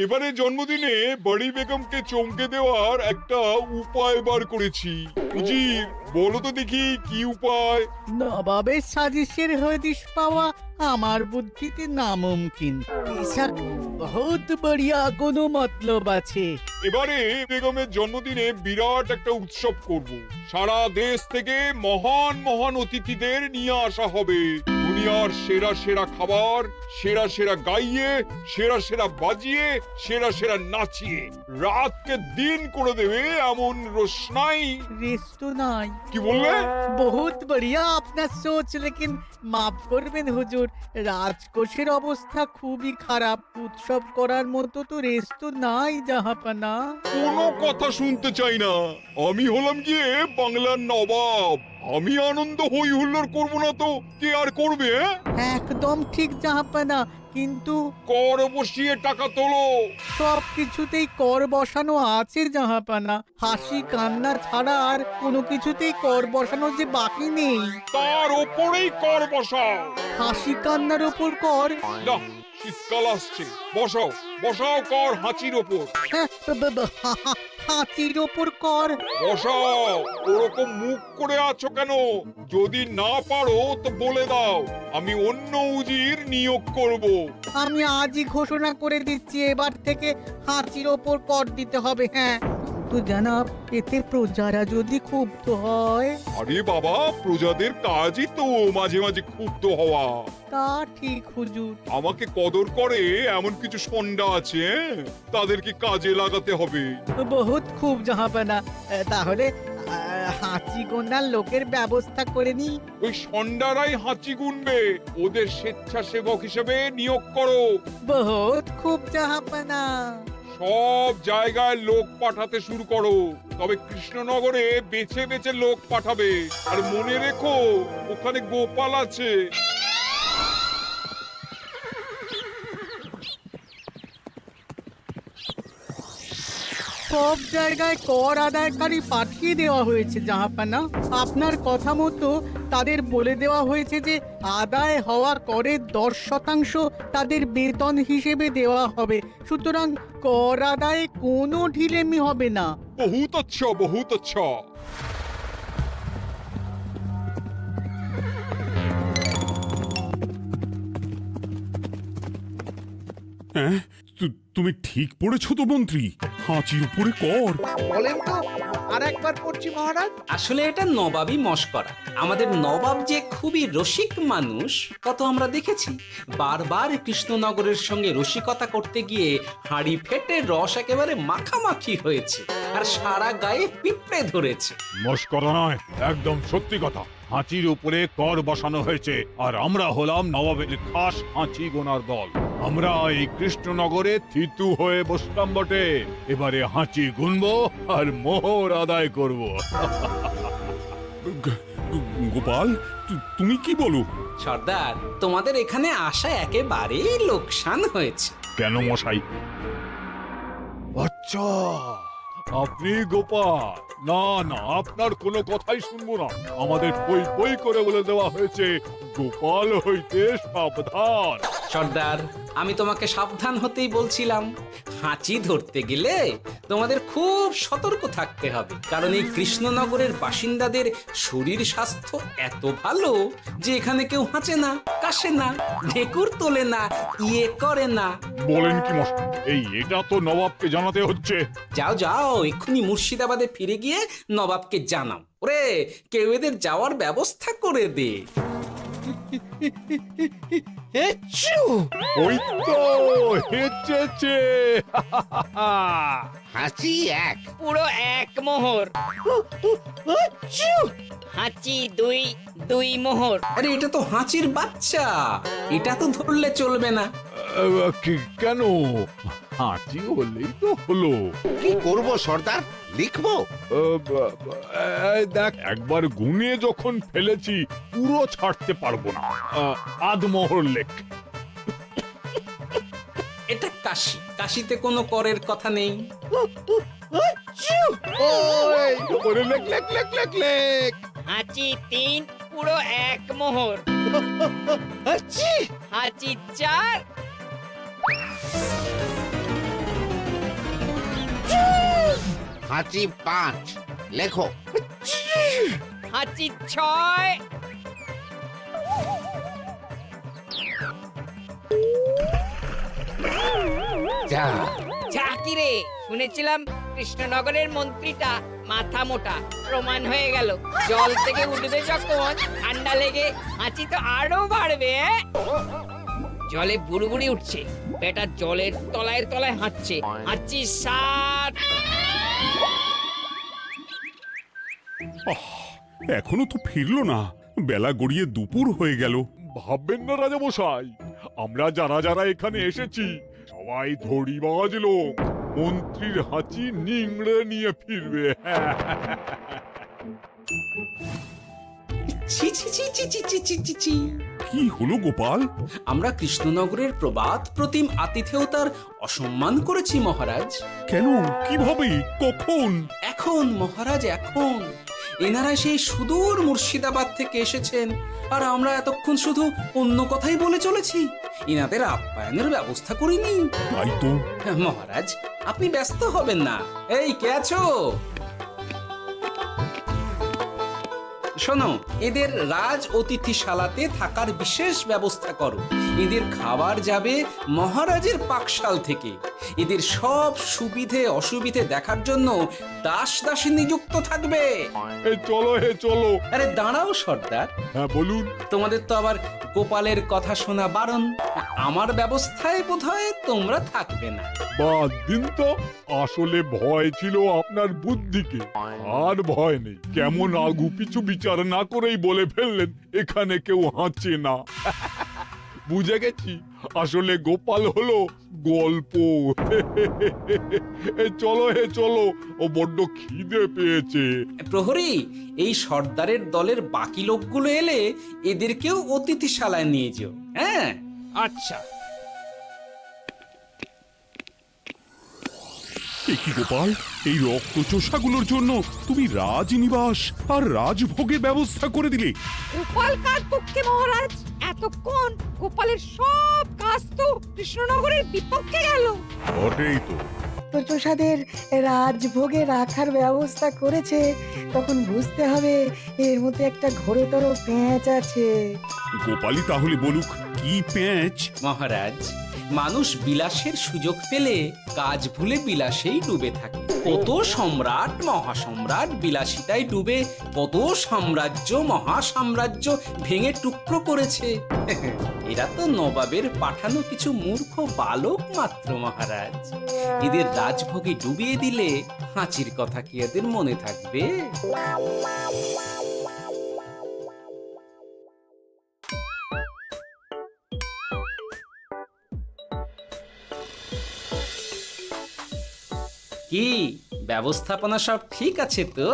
এবারে জন্মদিনে বড়ি বেগমকে চমকে দেওয়ার একটা উপায় বার করেছি। উজির, বলো তো দেখি কি উপায়? নবাবের সাজিশের হদিশ পাওয়া আমার বুদ্ধিতে নামুমকিন। বেশক বহুত বড়িয়া কোনো মতলব আছে। এবারে বেগমের জন্মদিনে বিরাট একটা উৎসব করব। সারা দেশ থেকে মহান মহান অতিথিদের নিয়ে আসা হবে। দুনিয়ার সেরা সেরা খাবার, সেরা সেরা গাইয়ে, সেরা সেরা বাজিয়ে, সেরা সেরা নাচিয়ে রাতকে দিন করে দেবে এমন রোশনাই। রেস্ট নাই। কি বললে? বহুত বড়িয়া আপনার সোচ, লেকিন মাফ করবেন হুজুর, রাজকোষের অবস্থা খুবই খারাপ। উৎসব করার মতো তো রেস্ট নাই জাহাপানা। কোনো কথা শুনতে চাই না। আমি হলাম গিয়ে বাংলার নবাব। আমি আনন্দ হই হুল্লোড় করবো না তো কে আর করবে? একদম ঠিক জাহাপানা, কিন্তু কর বসিয়ে টাকা তোলো। সব কিছুতেই কর বসানো আছে জাহাপানা। হাসি কান্না ছাড়া আর কোনো কিছুতেই কর বসানো যে বাকি নেই। তার ওপরেই কর বসাও। হাসি কান্নার ওপর কর? না, শীতকাল আসছে, বসাও বসাও কর হাঁচির ওপর। হ্যাঁ, হাতির ওপর কর? বসাও। ওরকম মুখ করে আছো কেন? যদি না পারো তো বলে দাও, আমি অন্য উজির নিয়োগ করব। আমি আজই ঘোষণা করে দিচ্ছি, এবার থেকে হাতির ওপর কর দিতে হবে। হ্যাঁ, তো জানাব, এতে প্রজারা যদি ক্ষুব্ধ হয়? আরে বাবা, প্রজাদের কাজই তো মাঝে মাঝে ক্ষুব্ধ হওয়া। তা ঠিক হুজুর। আমাকে কদর করে এমন কিছু সন্ডা আছে, তাদেরকে কাজে লাগাতে হবে। বহুত খুব জাহাপানা। তাহলে হাঁচি গোনার লোকের ব্যবস্থা করে নি। ওই সন্ডারাই হাঁচি গুনবে। ওদের স্বেচ্ছাসেবক হিসেবে নিয়োগ করো। বহুত খুব জাহাপানা। সব জায়গায় লোক পাঠাতে শুরু করো, তবে কৃষ্ণনগরে বেছে বেছে লোক পাঠাবে। আর মনে রেখো, ওখানে গোপাল আছে। সব জায়গায় কর আদায়কারী পাঠিয়ে দেওয়া হয়েছে জাহাপানা। আপনার কথা মতো তাদের বলে দেওয়া হয়েছে যে আদায় হওয়া করের 10% তাদের বেতন হিসেবে দেওয়া হবে। সুতরাং কর আদায়ে কোনো ঢিলেমি হবে না। বহুত আচ্ছা, বহুত আচ্ছা। হ্যাঁ, তুমি ঠিক পড়েছো তো মন্ত্রী? হাঁচির উপরে কর? বলেন তো, আর একবার পড়ছি মহারাজ। আসলে এটা নবাবই মশকরা। আমাদের নবাব যে খুবই রসিক মানুষ তা তো আমরা দেখেছি। বারবার কৃষ্ণনগরের সঙ্গে রসিকতা করতে গিয়ে হাঁড়ি ফেটে রস একেবারে মাখামাখি হয়েছে, আর সারা গায়ে পিঁপড়ে ধরেছে। মস্করা নয়, একদম সত্যি কথা। হাঁচির উপরে কর বসানো হয়েছে, আর আমরা হলাম নবাবের খাস হাঁচি গোনার দল। আমরা এই কৃষ্ণনগরে থিতু হয়ে বসলাম বটে। এবারে হাঁচি গুনবো আর মোহর আদায় করব। গোপাল, তুমি কি বলো? সর্দার, তোমাদের এখানে আসা একেবারেই লোকসান হয়েছে। কেন মশাই? আচ্ছা, আপনি গোপাল? না না, আপনার কোনো কথাই শুনবো না। আমাদের বই বই করে বলে দেওয়া হয়েছে, গোপাল হইতে সাবধান। সর্দার, আমি তোমাকে সাবধান হতেই বলছিলাম। হাঁচি ধরতে গেলে তোমাদের খুব সতর্ক থাকতে হবে, কারণ এই কৃষ্ণনগরের বাসিন্দাদের শরীর স্বাস্থ্য এত ভালো যে এখানে কেউ হাঁচে না, কাশে না, ঢেকুর তোলে না, ইয়ে করে না। বলেন কি মশাই? এটা তো নবাবকে জানাতে হচ্ছে। যাও যাও, এক্ষুনি মুর্শিদাবাদে ফিরে গিয়ে নবাবকে জানাও। ওরে, কেউ এদের যাওয়ার ব্যবস্থা করে দে। ওই তো হেঁচেছে। হাঁচি এক, পুরো এক মোহর। হাঁচি দুই, দুই মোহর। আরে, এটা তো হাঁচির বাচ্চা, এটা তো ধরলে চলবে না। কেন? হাঁচি হলেই তো হলো। কি করব সর্দার, লিখবো? দেখ, একবার গুনে যখন ফেলেছি পুরো ছাড়তে পারবো না। আধমোহর লেখ। এটা কাশি, কাশিতে কোনো করের কথা নেই। লেখ লেখ লেখ লেখ লেখ। হাঁচি তিন, পুরো এক মোহর। হাঁচি চার। হাঁচি 5 লেখো। হাঁচি 6 যা ঝাঁকি রে, শুনেছিলাম কৃষ্ণনগরের মন্ত্রীটা মাথা মোটা, প্রমাণ হয়ে গেল। জল থেকে উঠবে যখন ঠান্ডা লেগে হাঁচি তো আরো বাড়বে। জলে বুড়ুবুড়ি উঠছে, বেটা জলের তলায় তলায় হাঁটছে। হাঁচি 7। এখনো তো ফিরলো না, বেলা গড়িয়ে দুপুর হয়ে গেল। ভাববেন না রাজামশাই, আমরা যারা যারা এখানে এসেছি সবাই ধড়িবাজ লোক। মন্ত্রীর হাঁচি নিংড়ে নিয়ে ফিরবে। ছি ছি ছি ছি ছি ছি ছি ছি ছি। কি হলো গোপাল? আমরা কৃষ্ণনগরের প্রবাদ প্রতিম আতিথেয়তার অসম্মান করেছি মহারাজ। কেন? কিভাবে? কখন? এখন মহারাজ, এখন এনারা সেই সুদূর মুর্শিদাবাদ থেকে এসেছেন, আর আমরা এতক্ষণ শুধু অন্য কথাই বলে চলেছি, এনাদের আপ্যায়নের ব্যবস্থা করিনি। তাই তো। মহারাজ, আপনি ব্যস্ত হবেন না। এই কে আছো? শোনো, এদের রাজ অতিথিশালাতে থাকার বিশেষ ব্যবস্থা করো। এদের খাবার যাবে মহারাজের পাকশাল থেকে। এদের সব সুবিধে অসুবিধে দেখার জন্য দাস দাসী নিযুক্ত থাকবে। এই চলো হে চলো। আরে দাঁড়াও সর্দার, হ্যাঁ বলুন। তোমাদের তো আবার গোপালের কথা শোনা বারণ। আমার ব্যবস্থায় বোধহয় তোমরা থাকবে না। বাদ দিন তো, আসলে ভয় ছিল আপনার বুদ্ধিকে, আর ভয় নেই। কেমন আগু পিছু বিচার না করেই বলে ফেললেন এখানে কেউ হাঁচে না। বুঝে গেছি, আসলে গোপাল হলো গল্প। চলো হে চলো, ও বড্ড খিদে পেয়েছে। প্রহরী, এই সর্দারের দলের বাকি লোকগুলো এলে এদেরকেও অতিথিশালায় নিয়ে যেও। হ্যাঁ, আচ্ছা। এ কি গোপাল, এই রক্তচোষাগুলোর জন্য তুমি রাজনিবাস আর রাজভোগের ব্যবস্থা করে দিলে? গোপাল কার পক্ষে মহারাজ? এতক্ষণ গোপালের সব কাজ তো কৃষ্ণনগরের বিপক্ষে গেল। ওটাই তো। প্রসাদের রাজভোগে রাখার ব্যবস্থা করেছে, তখন বুঝতে হবে এর মধ্যে একটা ঘোরতর পেঁচ আছে। গোপালই তাহলে বলুক কি পেঁচ। মহারাজ, মানুষ বিলাসের সুযোগ পেলে কাজ ভুলে বিলাসেই ডুবে থাকে। কত সম্রাট মহাসম্রাট বিলাসিতায় ডুবে কত সাম্রাজ্য মহাসাম্রাজ্য ভেঙে টুকরো করেছে। এরা তো নবাবের পাঠানো কিছু মূর্খ বালক মাত্র মহারাজ। এদের রাজভোগে ডুবিয়ে দিলে হাঁচির কথা কি এদের মনে থাকবে? কি ব্যবস্থাপনা সব ঠিক আছে তো?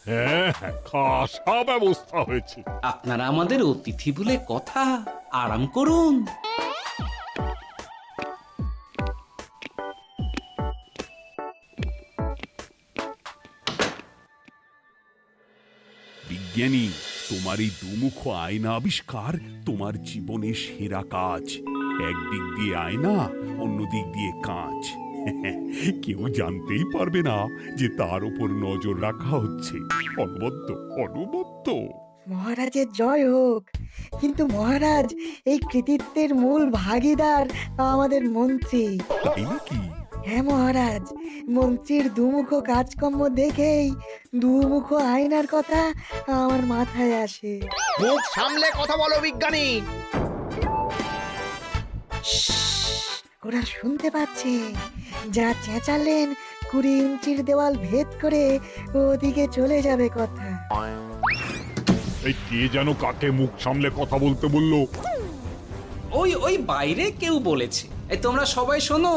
হ্যাঁ হ্যাঁ, খাসা ব্যবস্থা হয়েছে। আপনারা আমাদের অতিথি বলে কথা, আরাম করুন। বিজ্ঞানী, তোমার এই দুমুখ আয়না আবিষ্কার তোমার জীবনের সেরা কাজ। একদিক দিয়ে আয়না, অন্য দিক দিয়ে কাঁচ। কেউ জানতেই পারবে না যে তার উপর নজর রাখা হচ্ছে। অনবদ্য অনবদ্য। মহারাজের জয় হোক। কিন্তু মহারাজ, এই কৃতিত্বের মূল ভাগীদার আমাদের মন্ত্রী। তাই নাকি? হ্যাঁ মহারাজ, মন্ত্রীর দুমুখ কাজকর্ম দেখেই দুমুখ আয়নার কথা আমার মাথায় আসে। মুখ সামলে কথা বলো বিজ্ঞানী। ওরা শুনতে পাচ্ছে। যা চেঁচালেন 20 ইঞ্চির দেওয়াল ভেদ করে ওদিকে চলে যাবে কথা। এই কে যেন কাকে মুখ সামলে কথা বলতে বললো? ওই বাইরে কেউ বলেছে। এই তোমরা সবাই শোনো,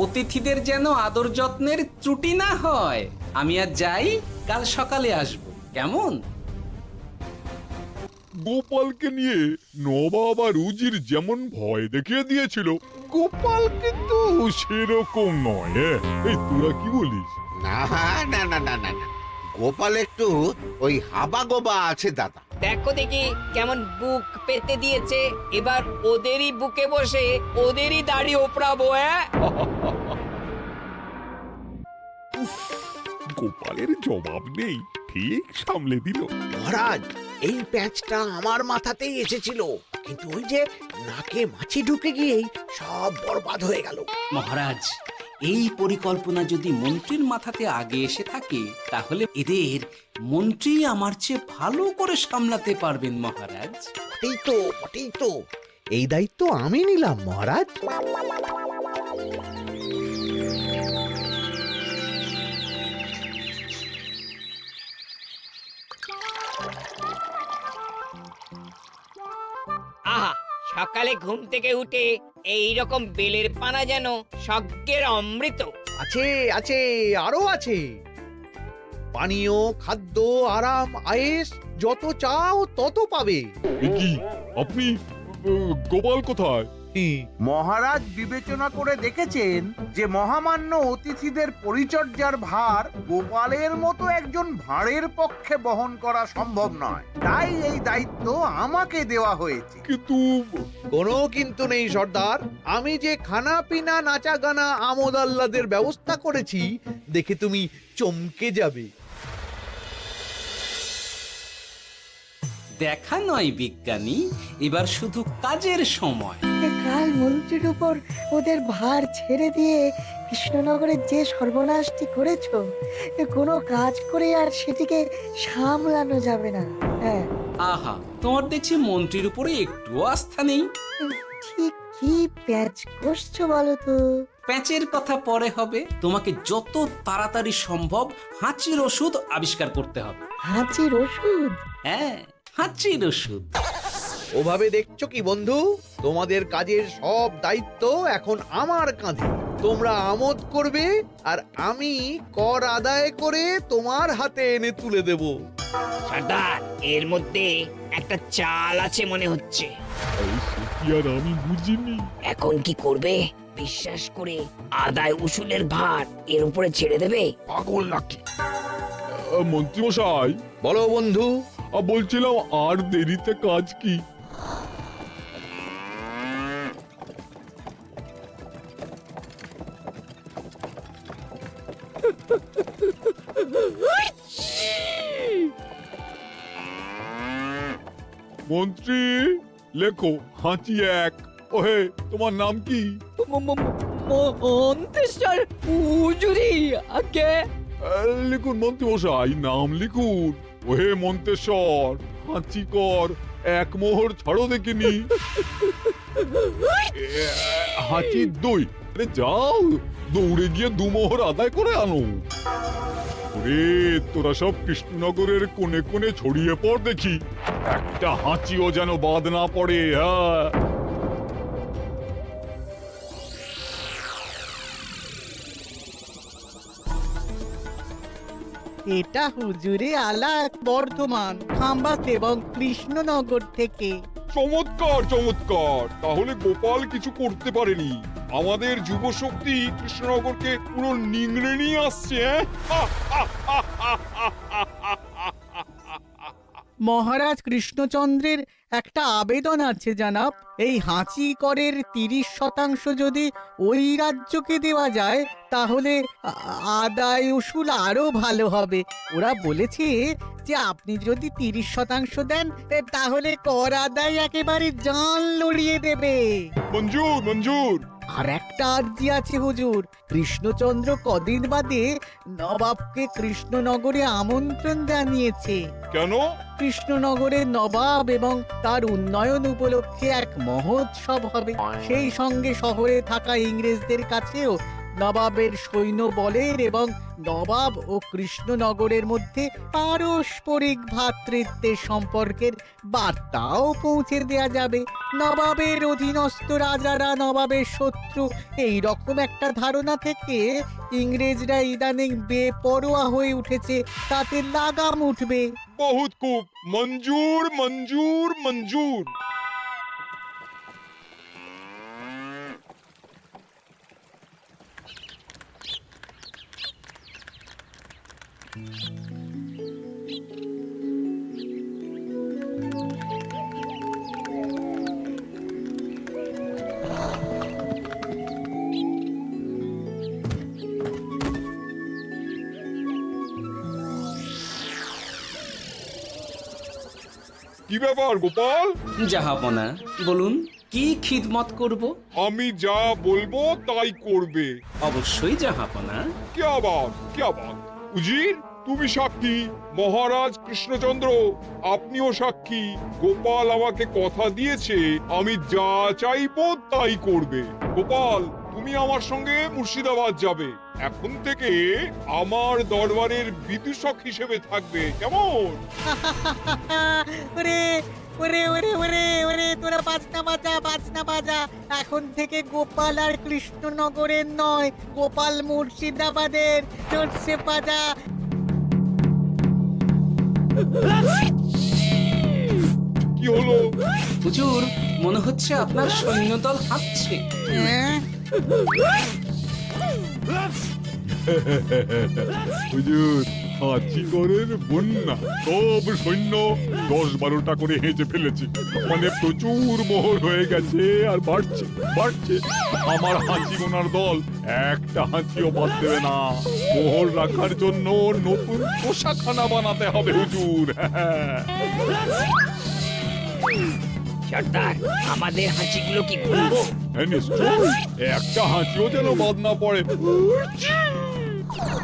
অতিথিদের যেন আদর যত্নের ত্রুটি না হয়। আমি আর যাই, কাল সকালে আসবো, কেমন? গোপালকে নিয়ে নবাব আর উজির যেমন ভয় দেখিয়ে দিয়েছিল, গোপাল কিন্তু সেরকম নয়। এই তোরা কি বলিস? না না না না না না, গোপাল একটু ওই হাবা গোবা আছে দাদা। দেখো দেখি কেমন বুক পেতে দিয়েছে। এবার ওদেরই বুকে বসে ওদেরই দাড়ি ওপরাবো। গোপালের জবাব নেই, ঠিক সামলে দিল। মহারাজ, এই প্যাঁচটা আমার মাথাতেই এসেছিল, কিন্তু ওই যে নাকে মাছি ঢুকে গিয়েই সব বরবাদ হয়ে গেল। মহারাজ, এই পরিকল্পনা যদি মন্ত্রীর মাথাতে আগে এসে থাকে তাহলে এদের মন্ত্রী আমার চেয়ে ভালো করে সামলাতে পারবেন মহারাজ। বটেই তো, এই দায়িত্ব আমি নিলাম মহারাজ। আহা, সকালে ঘুম থেকে উঠে এই রকম বেলের পানা যেন স্বর্গের অমৃত। আছে আছে, আরো আছে। পানীয়, খাদ্য, আরাম, আয়েশ, যত চাও তত পাবে। এ কি, আপনি গোপাল কোথায়? মহারাজ বিবেচনা করে দেখেছেন যে মহামান্য অতিথিদের পরিচর্যার ভার গোপালের মতো একজন ভাঁড়ের পক্ষে বহন করা সম্ভব নয়, তাই এই দায়িত্ব আমাকে দেওয়া হয়েছে। কিন্তু কোনো কিন্তু নেই সর্দার, আমি যে খানা পিনা নাচা গানা আমোদ আহ্লাদের ব্যবস্থা করেছি দেখে তুমি চমকে যাবে। দেখা নয় বিজ্ঞানী, এবার শুধু কাজের সময়। কাল মন্ত্রীর উপর ওদের ভার ছেড়ে দিয়ে কৃষ্ণনগরের যে সর্বনাশটি করেছো, কোনো কাজ করে আর সেটিকে সামলানো যাবে না। হ্যাঁ, আহা, তোমার দেখছি মন্ত্রীর উপরে একটুও আস্থা নেই। ঠিক কি প্যাচ করছো বলো তো? প্যাচের কথা পরে হবে, তোমাকে যত তাড়াতাড়ি সম্ভব হাঁচির ওষুধ আবিষ্কার করতে হবে। হাঁচির ওষুধ? হ্যাঁ, হাঁচির ওষুধ। ওভাবে দেখছো কি বন্ধু, তোমাদের কাজের সব দায়িত্ব এখন আমার কাঁধে। তোমরা আমোদ করবে আর আমি কর আদায় করে তোমার হাতে এনে তুলে দেব। সর্দার, এর মধ্যে একটা চাল আছে মনে হচ্ছে। কি আর আমি বুঝিনি। এখন কি করবে? বিশ্বাস করে আদায় উসুলের ভার এর উপরে ছেড়ে দেবে? পাগল নাকি? মন্ত্রী মশাই, বলো বন্ধু। বলছিলাম আর দেরিতে কাজ কি? মন্ত্রী, লেখো হাঁচি এক। ওহে, তোমার নাম কি? মন্ত্রেশ্বর হুজুরি আগে। লিখুন মন্ত্রী মশাই, নাম লিখুন। ওহে মন্তেশ্বর, হাঁচি কর, এক মোহর ছাড়ো দেখিনি। হাঁচি দুই। আরে যাও, দৌড়ে গিয়ে দু মোহর আদায় করে আনো। ওরে, তোরা সব কৃষ্ণনগরের কোণে কোণে ছড়িয়ে পড় দেখি, একটা হাঁচিও যেন বাদ না পড়ে। হ্যাঁ, এটা হুজুরে আলাক বর্ধমান, খাম্বাস এবং কৃষ্ণনগর থেকে। চমৎকার চমৎকার। তাহলে গোপাল কিছু করতে পারেনি, আমাদের যুব শক্তি কৃষ্ণনগরকে পুরো নিংড়ে নিয়ে আসছে। মহারাজ কৃষ্ণচন্দ্রের একটা আবেদন আছে জানাব। এই হাঁচি করের 30% যদি ওই রাজ্যকে দেওয়া যায় তাহলে আদায় উসুল আরো ভালো হবে। ওরা বলেছে যে আপনি যদি 30% দেন তাহলে কর আদায় একেবারে জান লড়িয়ে দেবে। মঞ্জুর মঞ্জুর। আর একটা আর্জি আছে হুজুর, কৃষ্ণচন্দ্র কদিন বাদে নবাবকে কৃষ্ণনগরে আমন্ত্রণ জানিয়েছে। কেন? কৃষ্ণনগরের নবাব এবং তার উন্নয়ন উপলক্ষে এক মহোৎসব হবে। সেই সঙ্গে শহরে থাকা ইংরেজদের কাছেও নবাবের সৈন্য বলের এবং নবাব ও কৃষ্ণনগরের মধ্যে পারস্পরিক ভ্রাতৃত্বের সম্পর্কের বার্তাও পৌঁছে দেয়া যাবে। নবাবের অধীনস্থ রাজারা নবাবের শত্রু, এই রকম একটা ধারণা থেকে ইংরেজরা ইদানিং বেপরোয়া হয়ে উঠেছে, তাতে লাগাম উঠবে। বহুত খুব, মঞ্জুর মঞ্জুর মঞ্জুর। কি ব্যাপার গোপাল? জাহাপনা বলুন কি খিদমত করব? আমি যা বলবো তাই করবে। অবশ্যই জাহাপনা। क्या बात উজির, তুমি সাক্ষী, মহারাজ কৃষ্ণচন্দ্র আপনিও সাক্ষী। গোপাল আমাকে কথা দিয়েছে আমি যা চাইবো তাই করবে। গোপাল, তুমি আমার সঙ্গে মুর্শিদাবাদ যাবে। এখন থেকে আমার দরবারের বিদূষক হিসেবে থাকবে, কেমন? ওরে ওরে ওরে ওরে ওরে তোরা বাজনা বাজা। এখন থেকে গোপাল আর কৃষ্ণনগরের নয়, গোপাল মুর্শিদাবাদের। চলছে বাজা। কি হলো? হুজুর, মনে হচ্ছে আপনার সৈন্যদল হাঁটছে। হ্যাঁ? হুজুর, হাঁচিগড়ের বন্যা সব সৈন্য 10-12টা করে হেঁচে ফেলেছে। মানে প্রচুর মোহর হয়ে গেছে আর বাড়ছে বাড়ছে। আমার হাঁচি গোনার দল একটা হাঁচিও বাদ দেবে না। মোহর রাখার জন্য নতুন পোশাকখানা বানাতে হবে হুজুর। সর্দার, আমাদের হাঁচিগুলো কি খুলবো? হ্যাঁ, নিশ্চয়ই। একটা হাঁচিও যেন বাদ না পড়ে।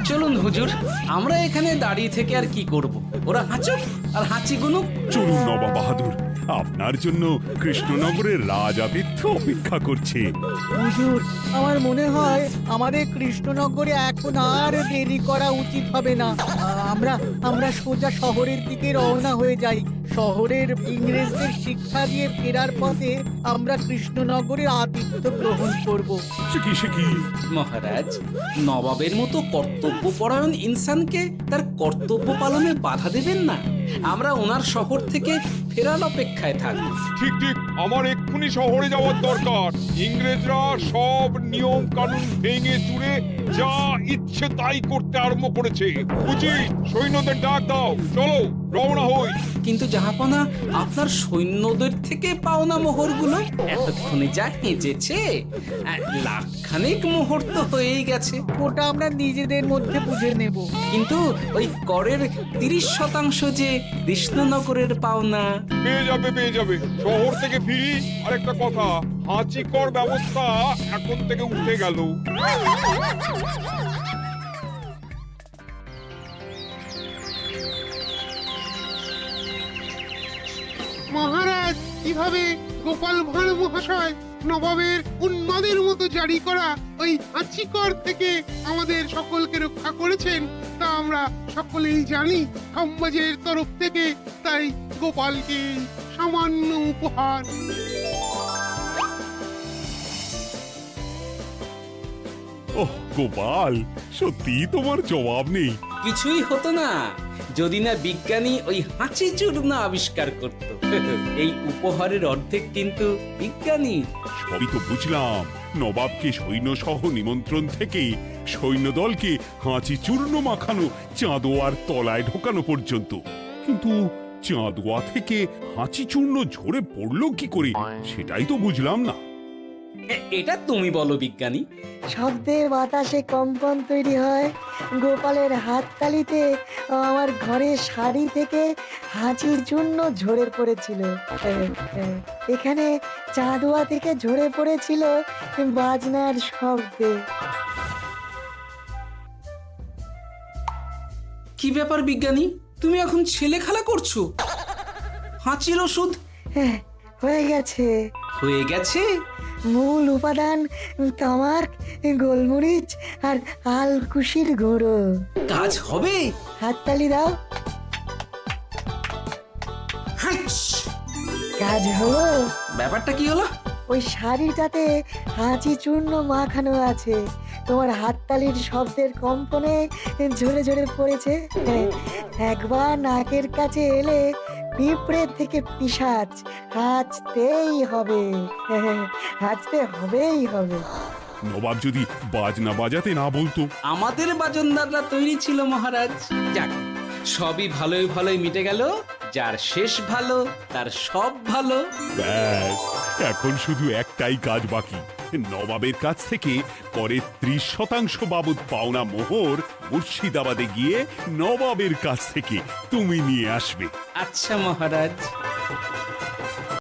চলুন হুজুর, আমরা এখানে দাঁড়িয়ে থেকে আর কি করব? ওরা হাঁচুক আর হাঁচি গুনুক। চলুন নবাব বাহাদুর, আপনার জন্য কৃষ্ণনগরের রাজাতিথ্য অপেক্ষা করছে। হুজুর, আমার মনে হয় আমাদের কৃষ্ণনগরে এখন আর দেরি করা উচিত হবে না। আমরা সোজা শহরের দিকে রওনা হয়ে যাই। শহরের ইংরেজদের শিক্ষা দিয়ে ফেরার পথে আমরা কৃষ্ণনগরের আতিথ্য গ্রহণ করব। সে কি মহারাজ, নবাবের মতো কর্তব্যপরায়ণ ইনসানকে তার কর্তব্য পালনে বাধা দেবেন না। আমরা ওনার শহর থেকে ফেরার অপেক্ষায় থাকব। ঠিক ঠিক, আমার এক্ষুনি শহরে যাওয়ার দরকার। ইংরেজরা সব নিয়ম কানুন ভেঙে চুরে যা ইচ্ছে তাই করতে আরম্ভ করেছে। বুঝি, সৈন্যদের ডাক দাও, চলো রওনা হই। কিন্তু জাহাপনা, আপনার সৈন্যদের থেকে পাওনা মোহরগুলো এতক্ষণে যা হেঁচেছে, লাখখানেক মোহর তো হয়েই গেছে। ওটা আমরা নিজেদের মধ্যে বুঝে নেব। কিন্তু ওই করের 30% যে কৃষ্ণনগরের পাওনা। পেয়ে যাবে। শহর থেকে ফিরি। আরেকটা কথা, হাঁচি কর ব্যবস্থা এখন থেকে উঠে গেল। মহারাজ, কিভাবে গোপাল ভাঁড় মহাশয় নবাবের উন্মাদের মতো জারি করা ওই হাঁচিকর থেকে আমাদের সকলকে রক্ষা করেছেন তা আমরা সকলেই জানি। সমাজের তরফ থেকে তাই গোপালকে সামান্য উপহার। ওহ গোপাল, সত্যি তোমার জবাব নেই। কিছুই হতো না যদি না বিজ্ঞানী ওই হাঁচি চূর্ণ আবিষ্কার করত। এই উপহারের অর্ধেক কিন্তু বিজ্ঞানী। সবই তো বুঝলাম, নবাবকে সৈন্য সহ নিমন্ত্রণ থেকে সৈন্যদলকে হাঁচি চূর্ণ মাখানো চাঁদোয়ার তলায় ঢোকানো পর্যন্ত। কিন্তু চাঁদোয়া থেকে হাঁচি চূর্ণ ঝরে পড়লো কি করে সেটাই তো বুঝলাম না। এটা তুমি বলো বিজ্ঞানী। শব্দের বাতাসে কম্পন তৈরি হয়। গোপালের হাততালিতে আমার ঘরের শাড়ি থেকে হাঁচির জন্য ঝরে পড়েছিল। এখানে চাঁদোয়া থেকে ঝরে পড়েছিল বাজনার শব্দে। কি ব্যাপার বিজ্ঞানী, তুমি এখন ছেলে খেলা করছো? হাঁচির ওষুধ হয়ে গেছে। হয়ে গেছে? মূল উপাদান তামাক, গোলমরিচ আর আলকুশির গুঁড়ো। কাজ হবে? হাততালি দাও। কাজ হলো। ব্যাপারটা কি হলো? ওই শাড়িটাতে হাঁচি চূর্ণ মাখানো আছে। তোমার হাততালির শব্দের কম্পনে ঝরে ঝরে পড়েছে। একবার নাকের কাছে এলে পিঁপড়ে থেকে পিশাচ হাঁচতেই হবে। হাঁচতেই হবে। নবাব যদি বাজনা বাজাতে না বলতো। আমাদের বাজনদাররা তৈরি ছিল মহারাজ। যাক, সবই ভালোই মিটে গেল। যার শেষ ভালো তার সব ভালো। ব্যাস, এখন শুধু একটাই কাজ বাকি। নবাবের কাছ থেকে করে 30% বাবদ পাওনা মোহর মুর্শিদাবাদে গিয়ে নবাবের কাছ থেকে তুমি নিয়ে আসবে। আচ্ছা মহারাজ।